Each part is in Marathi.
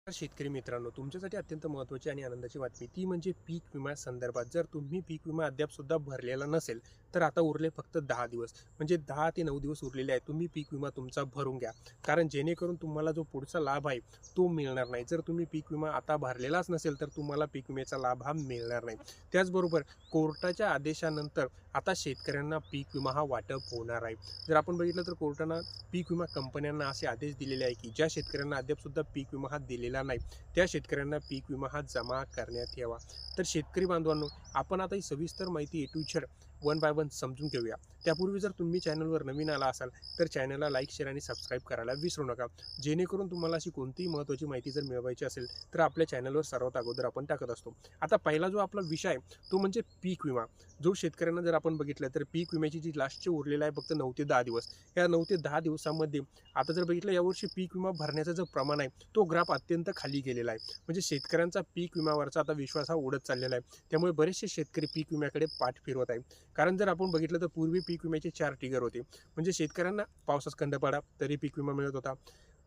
शेतकरी मित्रांनो, तुमच्यासाठी अत्यंत महत्त्वाची आणि आनंदाची बातमी ती म्हणजे पीक विमा संदर्भात. जर तुम्ही पीक विमा अद्याप सुद्धा भरलेला नसेल तर आता उरले फक्त 10 दिवस, म्हणजे 10 ते 9 दिवस उरलेले आहेत. तुम्ही पीक विमा तुमचा भरून घ्या, कारण जेणेकरून तुम्हाला जो पुढचा लाभ आहे तो मिळणार नाही. जर तुम्ही पीक विमा आता भरलेलाच नसेल तर तुम्हाला पीक विम्याचा लाभ हा मिळणार नाही. त्याचबरोबर कोर्टाच्या आदेशानंतर आता शेतकऱ्यांना पीक विमा हा वाटप होणार आहे. जर आपण बघितलं तर कोर्टानं पीक विमा कंपन्यांना असे आदेश दिलेले आहे की ज्या शेतकऱ्यांना अद्याप सुद्धा पीक विमा हा दिलेला नाही त्या शेतकऱ्यांना पीक विमा हा जमा करण्यात यावा. तर शेतकरी बांधवांनो, आपण आता ही सविस्तर माहिती A to Z one by one समजून घेऊया. त्यापूर्वी जर तुम्ही चॅनलवर नवीन आला असाल तर चॅनलला लाईक, शेअर आणि सबस्क्राईब करायला विसरू नका, जेणेकरून तुम्हाला अशी कोणतीही महत्त्वाची माहिती जर मिळवायची असेल तर आपल्या चॅनलवर सर्वात अगोदर आपण टाकत असतो. आता पहिला जो आपला विषय आहे तो म्हणजे पीक विमा. जो शेतकऱ्यांना जर आपण बघितलं तर पीक विम्याची जी लास्टचे उरलेला आहे फक्त 9 ते 10 दिवस, या 9 ते 10 दिवसामध्ये आता जर बघितलं यावर्षी पीक विमा भरण्याचं जो प्रमाण आहे तो ग्राफ अत्यंत खाली गेलेला आहे. म्हणजे शेतकऱ्यांचा पीक विम्यावरचा आता विश्वास हा उडत चाललेला आहे. त्यामुळे बरेचसे शेतकरी पीक विम्याकडे पाठ फिरवत आहेत. कारण जर आपण बघितलं तर पूर्वी पीक विम्याचे 4 ट्रिगर होते. म्हणजे शेतकऱ्यांना पावसात खंड पडा तरी पीक विमा मिळत होता.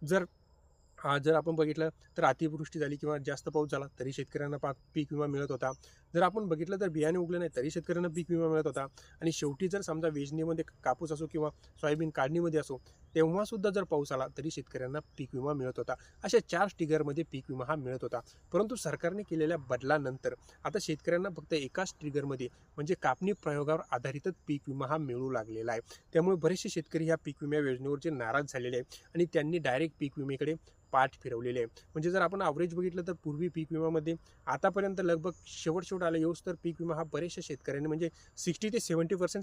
जर जर आपण बघितलं तर अतिवृष्टी झाली किंवा जास्त पाऊस झाला तरी शेतकऱ्यांना पीक विमा मिळत होता. जर आपण बघितलं तर बियाणे उगले नाही तरी शेतकऱ्यांना पीक विमा मिळत होता. आणि शेवटी जर समजा वेचणीमध्ये कापूस असो किंवा सोयाबीन काढणीमध्ये असो तेव्हासुद्धा जर पाऊस आला तरी शेतकऱ्यांना पीक विमा मिळत होता. अशा 4 ट्रिगरमध्ये पीक विमा हा मिळत होता. परंतु सरकारने केलेल्या बदलानंतर आता शेतकऱ्यांना फक्त एकाच ट्रिगरमध्ये म्हणजे कापणी प्रयोगावर आधारितच पीक विमा हा मिळू लागलेला आहे. त्यामुळे बरेचसे शेतकरी ह्या पीक विमा योजनेवरचे नाराज झालेले आहेत आणि त्यांनी डायरेक्ट पीक विमेकडे पाठ फिरवलेले आहे. म्हणजे जर आपण ॲव्हरेज बघितलं तर पूर्वी पीक विम्यामध्ये आतापर्यंत लगभग शेवट आला येऊस तर पीक विमा हा बरेचशा शेतकऱ्यांनी म्हणजे 60 ते 70%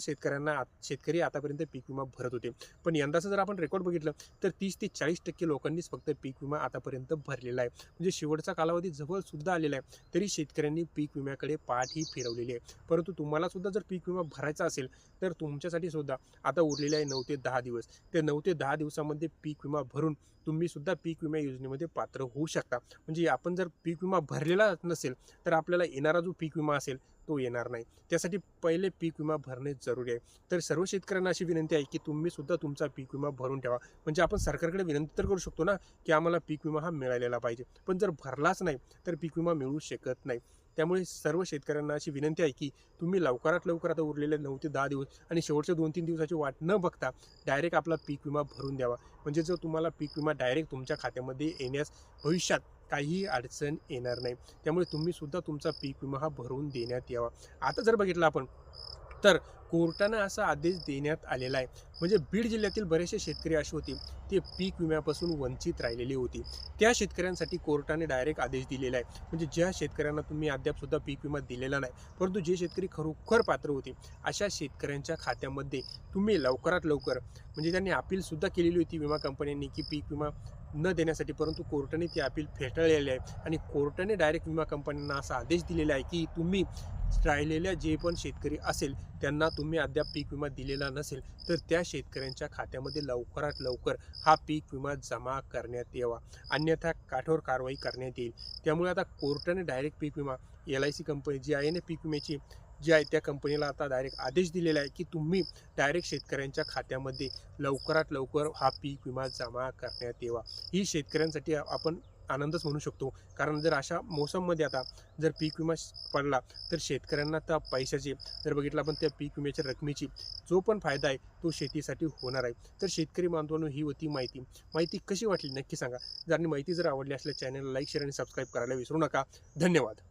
शेतकरी आतापर्यंत पीक विमा भरत होते. पण यंदाचं जर आपण रेकॉर्ड बघितलं तर 30 ते 40% लोकांनीच फक्त पीक विमा आतापर्यंत भरलेला आहे. म्हणजे शेवटचा कालावधी जवळ सुद्धा आलेला आहे तरी शेतकऱ्यांनी पीक विम्याकडे पाठ ही फिरवलेली आहे. परंतु तुम्हाला सुद्धा जर पीक विमा भरायचा असेल तर तुमच्यासाठी सुद्धा आता उरलेले आहे 9 ते 10 दिवस. ते 9 ते 10 दिवसामध्ये पीक विमा भरून तुम्ही सुद्धा पीक विमा योजनेमध्ये पात्र होऊ शकता. म्हणजे आपण जर पीक विमा भरलेला नसेल तर आपल्याला येणारा जो पीक विमा असेल तो येणार नाही. त्यासाठी पहिले पीक विमा भरणे जरुरी आहे. तर सर्व शेतकऱ्यांना अशी विनंती आहे की तुम्ही सुद्धा तुमचा पीक विमा भरून ठेवा. म्हणजे आपण सरकारकडे विनंती तर करू शकतो ना की आम्हाला पीक विमा हा मिळालेला पाहिजे, पण जर भरलाच नाही तर पीक विमा मिळू शकत नाही. त्यामुळे सर्व शेतकऱ्यांना अशी विनंती आहे की तुम्ही लवकरात लवकर आता उरलेले 9 ते 10 दिवस आणि शेवटच्या 2-3 दिवसाची वाट न बघता डायरेक्ट आपला पीक विमा भरून द्यावा. म्हणजे जर तुम्हाला पीक विमा डायरेक्ट तुमच्या खात्यामध्ये येण्यास भविष्यात काहीही अडचण येणार नाही. त्यामुळे तुम्ही सुद्धा तुमचा पीक विमा हा भरून देण्यात यावा. आता जर बघितलं आपण तर कोर्टानं असा आदेश देण्यात आलेला आहे. म्हणजे बीड जिल्ह्यातील बरेचसे शेतकरी असे होते ते पीक विम्यापासून वंचित राहिलेली होती. त्या शेतकऱ्यांसाठी कोर्टाने डायरेक्ट आदेश दिलेला आहे. म्हणजे ज्या शेतकऱ्यांना तुम्ही अद्याप सुद्धा पीक विमा दिलेला नाही परंतु जे शेतकरी खरोखर पात्र होते अशा शेतकऱ्यांच्या खात्यामध्ये तुम्ही लवकरात लवकर म्हणजे त्यांनी अपीलसुद्धा केलेली होती विमा कंपन्यांनी की पीक विमा न देण्यासाठी, परंतु कोर्टाने ती अपील फेटाळलेली आहे. आणि कोर्टाने डायरेक्ट विमा कंपन्यांना असा आदेश दिलेला आहे की तुम्ही राहिलेल्या जे पण शेतकरी असेल त्यांना तुम्ही अद्याप पीक विमा दिलेला नसेल तर त्या शेतकऱ्यांच्या खात्यामध्ये लवकरात लवकर हा पीक विमा जमा करण्यात यावा, अन्यथा कठोर कारवाई करण्यात येईल. त्यामुळे आता कोर्टाने डायरेक्ट पीक विमा LIC कंपनी जी आहे ना पीक विम्याची जी आहे त्या कंपनीला आता डायरेक्ट आदेश दिलेला आहे की तुम्ही डायरेक्ट शेतकऱ्यांच्या खात्यामध्ये लवकरात लवकर हा पीक विमा जमा करण्यात यावा. ही शेतकऱ्यांसाठी आपण आनंदच म्हणू शकतो. कारण जर अशा मोसममध्ये आता जर पीक विमा पडला तर शेतकऱ्यांना त्या पैशाची जर बघितलं आपण त्या पीक विम्याच्या रकमेची जो पण फायदा आहे तो शेतीसाठी होणार आहे. तर शेतकरी बांधवांनो, ही होती माहिती कशी वाटली नक्की सांगा. जर माहिती जर आवडली असल्यास चॅनलला लाईक, शेअर आणि सबस्क्राईब करायला विसरू नका. धन्यवाद.